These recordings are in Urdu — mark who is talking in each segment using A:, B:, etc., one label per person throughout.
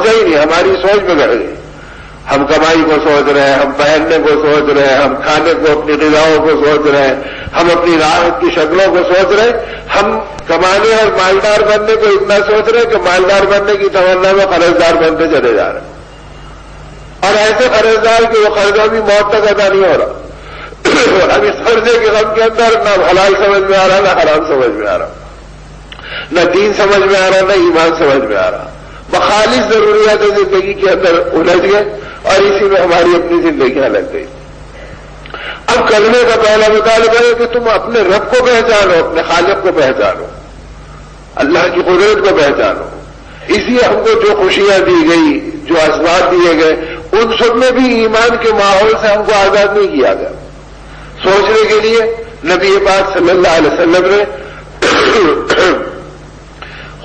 A: پہنچا ہی نہیں, ہماری سوچ میں گڑ گئی. ہم کمائی کو سوچ رہے ہیں, ہم پہننے کو سوچ رہے ہیں, ہم کھانے کو, اپنی غذاؤں کو سوچ رہے ہیں, ہم اپنی راحت کی شکلوں کو سوچ رہے ہیں. ہم کمانے اور مالدار بننے کو اتنا سوچ رہے ہیں کہ مالدار بننے کی تمنا میں قرضدار بنتے چلے جا رہے ہیں, اور ایسے قرضدار کہ وہ قرضہ بھی موت تک ادا نہیں ہو رہا. اب اس قرضے کے غم کے اندر نہ حلال سمجھ میں آ رہا, نہ حرام سمجھ میں آ رہا, نہ دین سمجھ میں آ رہا, نہ ایمان سمجھ میں آ رہا. بخالص ضروریات زندگی کے اندر الجھ گئے اور اسی میں ہماری اپنی زندگیاں لگ گئی. اب کلمے کا پہلا مطالبہ ہے کہ تم اپنے رب کو پہچانو, اپنے خالق کو پہچانو, اللہ کی قدرت کو پہچانو. اس لیے ہم کو جو خوشیاں دی گئی, جو اسباب دیے گئے, ان سب میں بھی ایمان کے ماحول سے ہم کو آزاد نہیں کیا گیا. سوچنے کے لیے نبی پاک صلی اللہ علیہ وسلم نے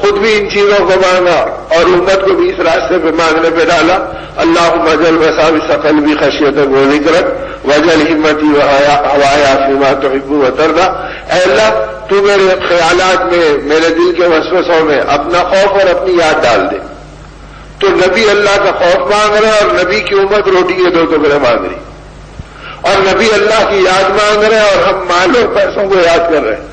A: خود بھی ان چیزوں کو مانگا اور امت کو بھی اس راستے پہ مانگنے پہ ڈالا. اللہم اجعل مساوس قلبی خشیتک و ذکرک واجعل ہمتی وہوایا فیما تحب و ترضی. اے اللہ, تو میرے خیالات میں, میرے دل کے وسوسوں میں اپنا خوف اور اپنی یاد ڈال دے. تو نبی اللہ کا خوف مانگ رہے اور نبی کی امت روٹی کے دو ٹکڑے مانگ رہی, اور نبی اللہ کی یاد مانگ رہے ہیں اور ہم مال اور پیسوں کو یاد کر رہے ہیں.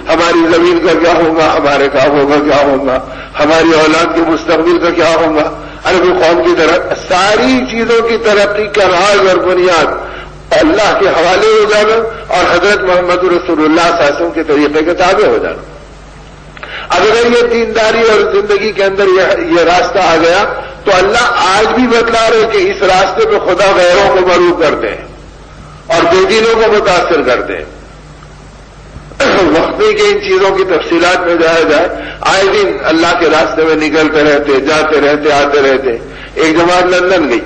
A: ہماری زمین کا کیا ہوگا, ہمارے کاموں کا کیا ہوگا, ہماری اولاد کے مستقبل کا کیا ہوگا. عرب قوم کی طرح ساری چیزوں کی ترقی کا راز اور بنیاد اللہ کے حوالے ہو جانا اور حضرت محمد رسول اللہ صلی اللہ علیہ وسلم کے طریقے کے تابع ہو جانا. اگر یہ دینداری اور زندگی کے اندر یہ راستہ آ گیا تو اللہ آج بھی بتلا رہے کہ اس راستے پہ خدا غیروں کو مروب کرتے ہیں اور بے دینوں کو متاثر کرتے ہیں. وقت نہیں کہ ان چیزوں کی تفصیلات میں جایا جائے. آئے دن اللہ کے راستے میں نکلتے رہتے, جاتے رہتے, آتے رہتے. ایک جماعت لندن گئی,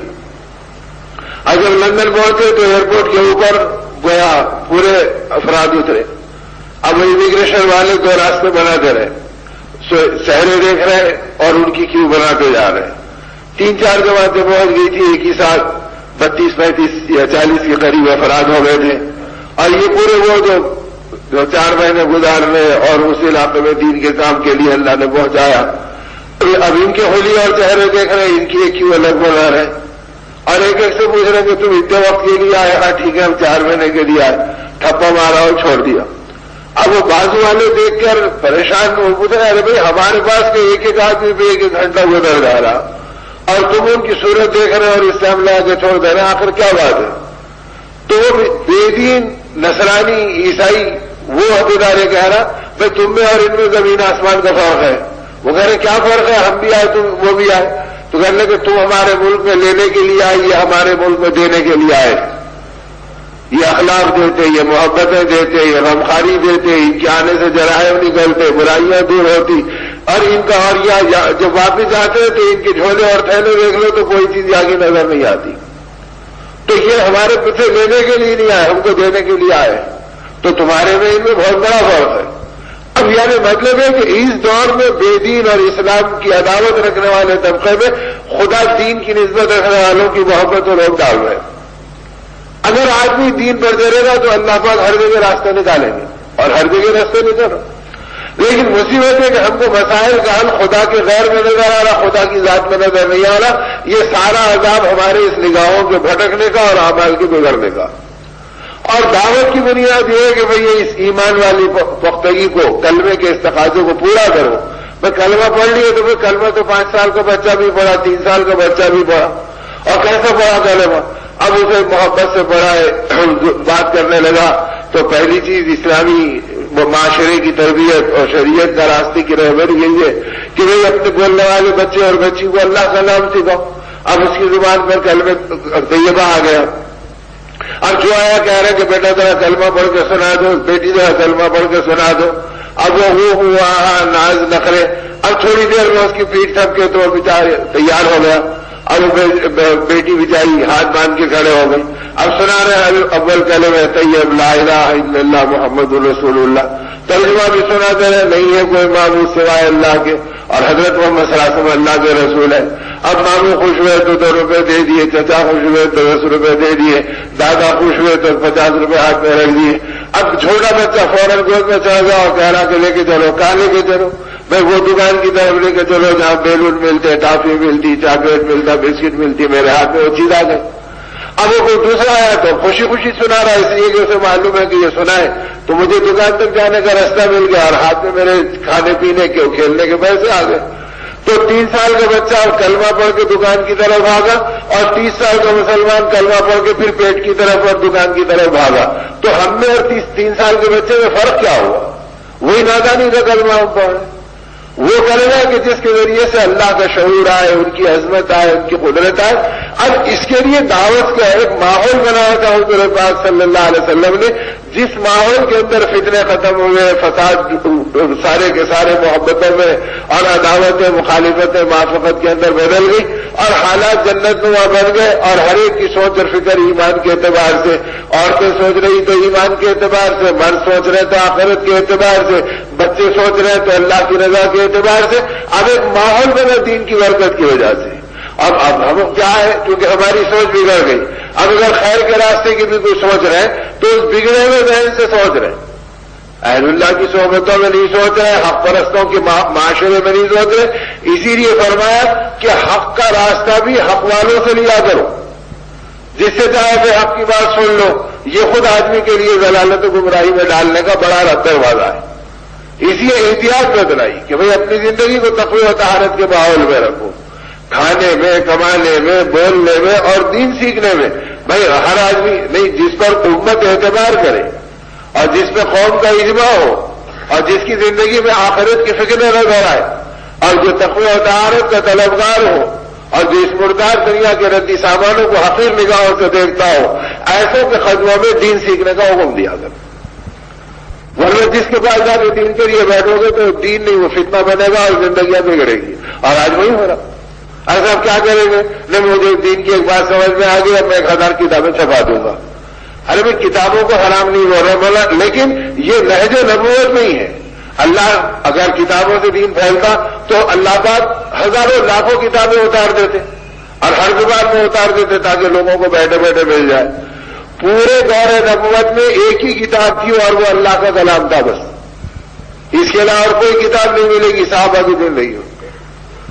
A: اور جب لندن پہنچے تو ایئرپورٹ کے اوپر گویا پورے افراد اترے. اب امیگریشن والے دو راستے بناتے رہے, چہرے دیکھ رہے اور ان کی کیو بناتے جا رہے. 3-4 جماعتیں پہنچ گئی تھی, ایک ہی ساتھ 32-35 یا 40 کے قریب افراد ہو گئے تھے. اور یہ پورے وہ جو 4 مہینے گزارنے اور اس علاقے میں دین کے کام کے لیے اللہ نے پہنچایا, اب ان کے ہولی اور چہرے دیکھ رہے, ان کی ایک کیو الگ بنا رہے, اور ایک سے پوچھ رہے کہ تم اتنے وقت کے لیے آئے. ہاں ٹھیک ہے, ہم 4 مہینے کے لیے آئے. ٹھپا مارا اور چھوڑ دیا. اب وہ بازو والے دیکھ کر پریشان ہو, پوچھ رہے ارے بھائی ہمارے پاس کے ایک آدمی پہ 1 گھنٹہ گزر جا رہا اور تم ان کی صورت دیکھ رہے اور اس سے ہم لے کے چھوڑ دے رہے, آخر کیا بات ہے. تو وہ بے دین نصرانی عیسائی وہ عہدیدار کہہ رہا بھائی تم میں اور ان میں زمین آسمان کا فرق ہے. وہ کہہ رہے کیا فرق ہے, ہم بھی آئے تم وہ بھی آئے. تو کہنے لگے تم ہمارے ملک میں لینے کے لیے آئے, یہ ہمارے ملک میں دینے کے لیے آئے. یہ اخلاق دیتے, یہ محبتیں دیتے, یہ غمخواری دیتے, ان کے آنے سے جرائم نکلتے, برائیاں دور ہوتی, اور ان کا اور یہ جب واپس آتے تو ان کے جھولے اور تھیلے دیکھ لو تو کوئی چیز آگے نظر نہیں آتی. تو یہ ہمارے پیچھے لینے کے لیے نہیں آئے, ہم کو دینے کے لیے آئے. تو تمہارے میں ان میں بہت بڑا فرق ہے. اب یعنی مطلب ہے کہ اس دور میں بے دین اور اسلام کی عداوت رکھنے والے طبقے میں خدا دین کی نسبت رکھنے والوں کی محبت و روک ڈال رہے ہیں. اگر آدمی دین پر چلے گا تو اللہ پاک ہر جگہ راستہ نکالیں گے اور ہر جگہ راستہ نکالو. لیکن مصیبت ہے کہ ہم کو مسائل کا حل خدا کے غیر میں نظر آ رہا, خدا کی ذات میں نظر نہیں آ رہا. یہ سارا عذاب ہمارے اس نگاہوں کے بھٹکنے کا اور اعمال کے بگڑنے کا. اور دعوت کی بنیاد یہ ہے کہ بھئی اس ایمان والی پختگی کو, کلمے کے اس تقاضے کو پورا کرو. میں کلمہ پڑھ لیے تو پھر کلمہ تو 5 سال کا بچہ بھی پڑھا, 3 سال کا بچہ بھی پڑھا, اور کیسا پڑھا کلمہ. اب اسے محبت سے پڑھا ہے, بات کرنے لگا تو پہلی چیز اسلامی معاشرے کی تربیت اور شریعت کا راستے کی رہبری یہی ہے کہ بھئی اپنے بولنے والے بچے اور بچی کو اللہ کا نام سکھاؤ. اب اس کی زبان پر کلمہ طیبہ آ گیا. اب جو آیا کہہ رہے کہ بیٹا ذرا کلمہ پڑھ کے سنا دو, بیٹی ذرا کلمہ پڑھ کے سنا دو. اب وہ ہوا ناز نخرے. اب تھوڑی دیر میں اس کی پیٹھ تھپ کے تو بیچارے تیار ہو گیا. اب بیٹی بیچاری ہاتھ باندھ کے کھڑے ہو گئی. اب سنا رہے اول کلمہ طیب لا الہ الا اللہ محمد رسول اللہ. ترجمہ بھی سناتے رہے, نہیں ہے کوئی معبود سوائے اللہ کے, اور حضرت محمد صلی اللہ علیہ وسلم اللہ کے رسول ہے. اب ماموں خوش ہوئے تو 2 روپے دے دیے, چچا خوش ہوئے تو 10 روپے دے دیے, دادا خوش ہوئے تو 50 روپے ہاتھ میں رکھ دیے. اب چھوٹا بچہ فوراً گود میں چڑھ گیا اور کہہ رہا کہ لے کے چلو. کہاں لے کے چلو؟ میں وہ دکان کی طرف لے کے چلو جہاں بیلون ملتے، ٹافی ملتی، چاکلیٹ ملتا، بسکٹ ملتی، میرے ہاتھ میں وہ چیز آ گئی۔ اب وہ کوئی دوسرا آیا تو خوشی خوشی سنا رہا ہے، اس لیے کہ اسے معلوم ہے کہ یہ سنا ہے، تو مجھے دکان تک جانے کا راستہ مل گیا اور ہاتھ میں میرے کھانے پینے کے کھیلنے کے پیسے آ گئے۔ تو 3 سال کا بچہ کلمہ پڑھ کے دکان کی طرف بھاگا اور 30 سال کا مسلمان کلمہ پڑھ کے پھر پیٹ کی طرف اور دکان کی طرف بھاگا، تو ہم میں اور 3 سال کے بچے میں فرق کیا ہوا؟ وہی نادانی کا کلمہ ہم پڑھے، وہ کلمہ کہ جس کے ذریعے سے اللہ کا شعور آئے، ان کی عظمت آئے، ان کی قدرت آئے۔ اب اس کے لیے دعوت کا ایک ماحول بنایا تھا حضور پاک صلی اللہ علیہ وسلم نے، جس ماحول کے اندر فتنے ختم ہوئے، فساد سارے کے سارے محبتوں میں اور عداوتیں، مخالفتیں، موافقت کے اندر بدل گئی اور حالات جنت نما بن گئے، اور ہر ایک کی سوچ اور فکر ایمان کے اعتبار سے، عورتیں سوچ رہی تو ایمان کے اعتبار سے، مرد سوچ رہے تو آخرت کے اعتبار سے، بچے سوچ رہے تو اللہ کی رضا کے اعتبار سے۔ اب ایک ماحول بنا دین کی برکت کی وجہ سے۔ اب ہم کیا ہے، کیونکہ ہماری سوچ بگڑ گئی، اب اگر خیر کے راستے کی بھی کوئی سوچ رہے تو اس بگڑے ہوئے ذہن سے سوچ رہے، اہل اللہ کی صحبتوں میں نہیں سوچ رہے، حق پرستوں کے معاشرے میں نہیں سوچ رہے۔ اسی لیے فرمایا کہ حق کا راستہ بھی حق والوں سے لیا کرو، جس سے چاہے کہ حق کی بات سن لو، یہ خود آدمی کے لیے ضلالت و گمراہی میں ڈالنے کا بڑا دروازہ ہے۔ اس لیے احتیاط بتلائی کہ بھئی اپنی زندگی کو تقوی و طہارت کے ماحول میں رکھو، کھانے میں، کمانے میں، بولنے میں اور دین سیکھنے میں۔ بھئی ہر آدمی نہیں، جس پر امت اعتبار کرے اور جس پہ قوم کا اجماع ہو اور جس کی زندگی میں آخرت کی فکر نظر آئے اور جو تقوی و طہارت کا طلبگار ہو اور جو اس مردار دنیا کے ردی سامانوں کو حقیر نگاہوں سے دیکھتا ہو، ایسوں کے قدموں میں دین سیکھنے کا حکم دیا گیا۔ ورنہ جس کے پاس جا کے دین کے لیے بیٹھو گے تو دین نہیں، وہ فتنہ بنے گا اور زندگیاں بگڑے گی، اور آج وہی ہو رہا۔ ایسا آپ کیا کریں گے؟ نہیں مجھے دین کی ایک بات سمجھ میں آ گئی، اب میں 1000 کتابیں چھپا دوں گا۔ ارے بھائی کتابوں کو حرام نہیں بول رہا مولا، لیکن یہ نہج نبوت نہیں ہے۔ اللہ اگر کتابوں سے دین پھیلتا تو اللہ پاک ہزاروں لاکھوں کتابیں اتار دیتے اور ہر زبان میں اتار دیتے تاکہ لوگوں کو بیٹھے بیٹھے مل جائے۔ پورے دور نبوت میں ایک ہی کتاب تھی اور وہ اللہ کا کلام تھا بس، اس کے علاوہ اور کوئی کتاب نہیں ملے گی صحابہ کی زندگی میں۔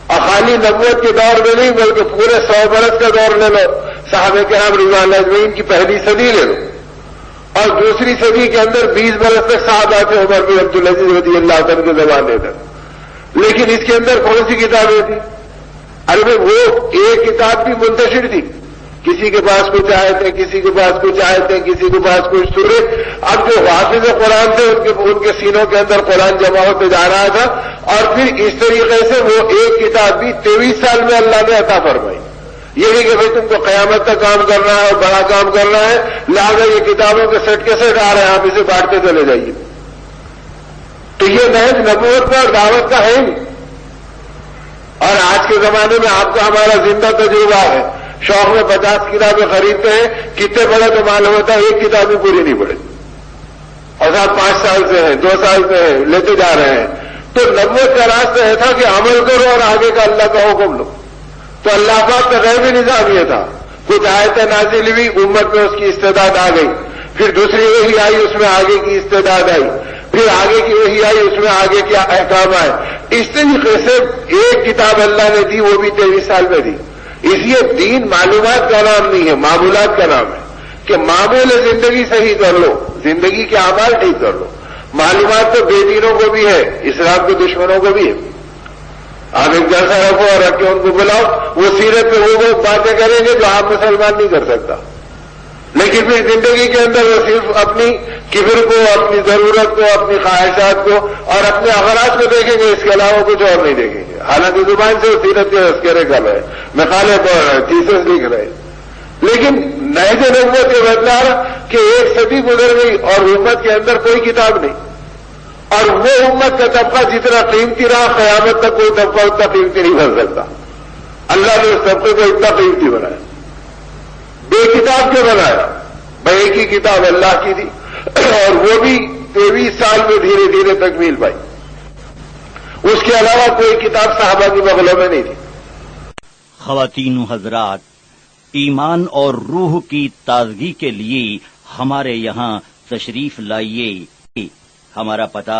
A: اور خالی نبوت کے دور میں نہیں بلکہ پورے 100 برس کا دور لے لو، صحابہ کرام رضوان اللہ اجمعین کی پہلی صدی لے لو اور دوسری صدی کے اندر 20 برس تک صحابہ تھے، عمر بن عبدالعزیز رضی اللہ عنہ کے زمانے تک، لیکن اس کے اندر کون سی کتابیں تھیں؟ ارے بھائی وہ ایک کتاب بھی منتشر تھی، کسی کے پاس کچھ آیتیں، کسی کے پاس کچھ آیتیں، کسی کے پاس کچھ سورے۔ اب جو حافظ قرآن تھے ان کے سینوں کے اندر قرآن جمع ہوتے جا رہا تھا، اور پھر اس طریقے سے وہ ایک کتاب بھی 23 سال میں اللہ نے عطا فرمائی۔ یہ نہیں کہ بھائی تم کو قیامت تک کام کرنا ہے اور بڑا کام کرنا ہے، لہٰذا یہ کتابوں کے سیٹ کے سیٹ آ رہے ہیں، آپ اسے بانٹتے چلے جائیے۔ تو یہ نہج نبوت کا اور دعوت کا ہے نہیں۔ اور آج کے زمانے میں آپ کا ہمارا زندہ تجربہ ہے، شوق میں 50 کتابیں خریدتے ہیں، کتنے بڑے تو معلوم ہوتا ہے ایک کتاب بھی پوری نہیں پڑے، اور صاحب 5 سال سے ہیں، 2 سال سے ہیں، لیتے جا رہے ہیں۔ تو نبوت کا راستہ یہ تھا کہ عمل کرو اور آگے کا اللہ کا حکم لو۔ تو اللہ پاک کا غیبی نظام یہ تھا، کچھ آیتیں نازل ہوئی، امت میں اس کی استعداد آ گئی، پھر دوسری وحی آئی، اس میں آگے کی استعداد آئی، پھر آگے کی وحی آئی، اس میں آگے کے احکام آئے۔ اس طریقے سے ایک کتاب اللہ نے دی، وہ بھی 23 سال میں دی۔ اس لیے دین معلومات کا نام نہیں ہے، معمولات کا نام ہے، کہ معمول زندگی صحیح کر لو، زندگی کے اعمال ٹھیک کر لو۔ معلومات تو بے دینوں کو بھی ہے، اسلام کے دشمنوں کو بھی ہے۔ آپ ایک جلسہ رکھو اور رکھ کے ان کو بلاؤ، وہ سیرت پہ وہ باتیں کریں گے جو آپ مسلمان نہیں کر سکتا، لیکن پھر زندگی کے اندر وہ صرف اپنی کبر کو، اپنی ضرورت کو، اپنی خواہشات کو اور اپنے اغراض کو دیکھیں گے، اس کے علاوہ کچھ اور نہیں دیکھیں گے۔ حالانکہ زبان سے وہ سیرت کے تذکرے کر رہے، مقالے پڑھ رہے، تھیسس لکھ رہے، لیکن نہج نبوت یہ بدلا کہ 1 صدی گزر گئی اور امت کے اندر کوئی کتاب نہیں، اور وہ امت کا طبقہ جتنا قیمتی رہا، قیامت تک کوئی طبقہ اتنا قیمتی نہیں بن سکتا۔ اللہ نے اس طبقے کو اتنا قیمتی بنایا، بے کتاب کے بنایا۔ بھائی ایک ہی کتاب اللہ کی تھی اور وہ بھی 23 سال میں دھیرے دھیرے تکمیل پائی، اس کے علاوہ کوئی کتاب صحابہ کی بغلوں میں نہیں تھی۔
B: خواتین و حضرات، ایمان اور روح کی تازگی کے لیے ہمارے یہاں تشریف لائیے۔ ہمارا پتہ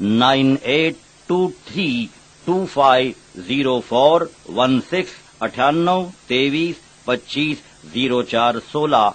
B: 9823250416 98 23 25 0416।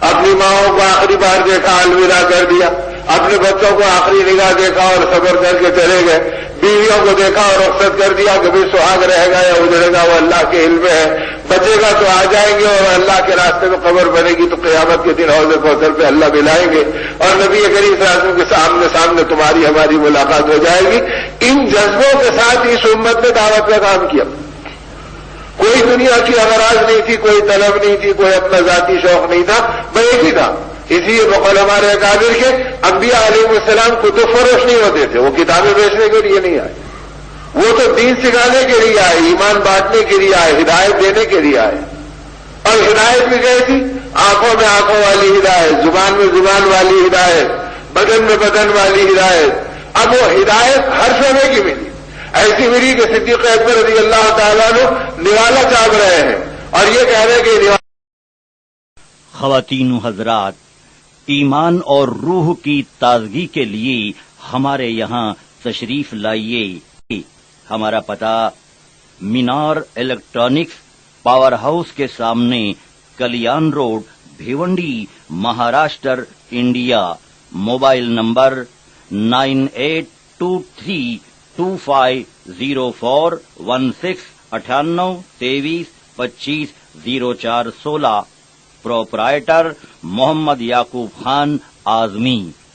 A: اپنی ماؤں کو آخری بار دیکھا، الوداع کر دیا، اپنے بچوں کو آخری نگاہ دیکھا اور صبر کر کے چلے گئے، بیویوں کو دیکھا اور رخصت کر دیا کہ بھئی سہاگ رہے گا یا اجڑے گا وہ اللہ کے علم میں ہے، بچے گا تو آ جائیں گے اور اللہ کے راستے میں قبر بنے گی تو قیامت کے دن حوض کوثر پہ اللہ ملائیں گے اور نبی کریم صلی اللہ علیہ وسلم کے سامنے تمہاری ہماری ملاقات ہو جائے گی۔ ان جذبوں کے ساتھ اس امت نے دعوت کا کام کیا۔ کوئی دنیا کی اغراض نہیں تھی، کوئی طلب نہیں تھی، کوئی اپنا ذاتی شوق نہیں تھا، میں ایک ہی تھا۔ اسی بقول ہمارے اکابر کے انبیاء علیہ السلام کتب فروش نہیں ہوتے تھے، وہ کتابیں بیچنے کے لیے نہیں آئے، وہ تو دین سکھانے کے لیے آئے، ایمان بانٹنے کے لیے آئے، ہدایت دینے کے لیے آئے۔ اور ہدایت بھی گئی تھی، آنکھوں میں آنکھوں والی ہدایت، زبان میں زبان والی ہدایت، بدن میں بدن والی ہدایت۔ اب وہ ہدایت ہر شعبے کی ملی، ایسی ملی کہ صدیق اکبر رضی اللہ تعالیٰ عنہ نوالا چاپ رہے ہیں اور یہ کہہ رہے کہ
B: خواتین و حضرات، ایمان اور روح کی تازگی کے لیے ہمارے یہاں تشریف لائیے۔ ہمارا پتہ مینار الیکٹرانکس پاور ہاؤس کے سامنے، Kalyan road, Bhiwandi, Maharashtra, India. Mobile number 9823250416 9823250416۔ Proprietor Muhammad Yaqub Khan Azmi.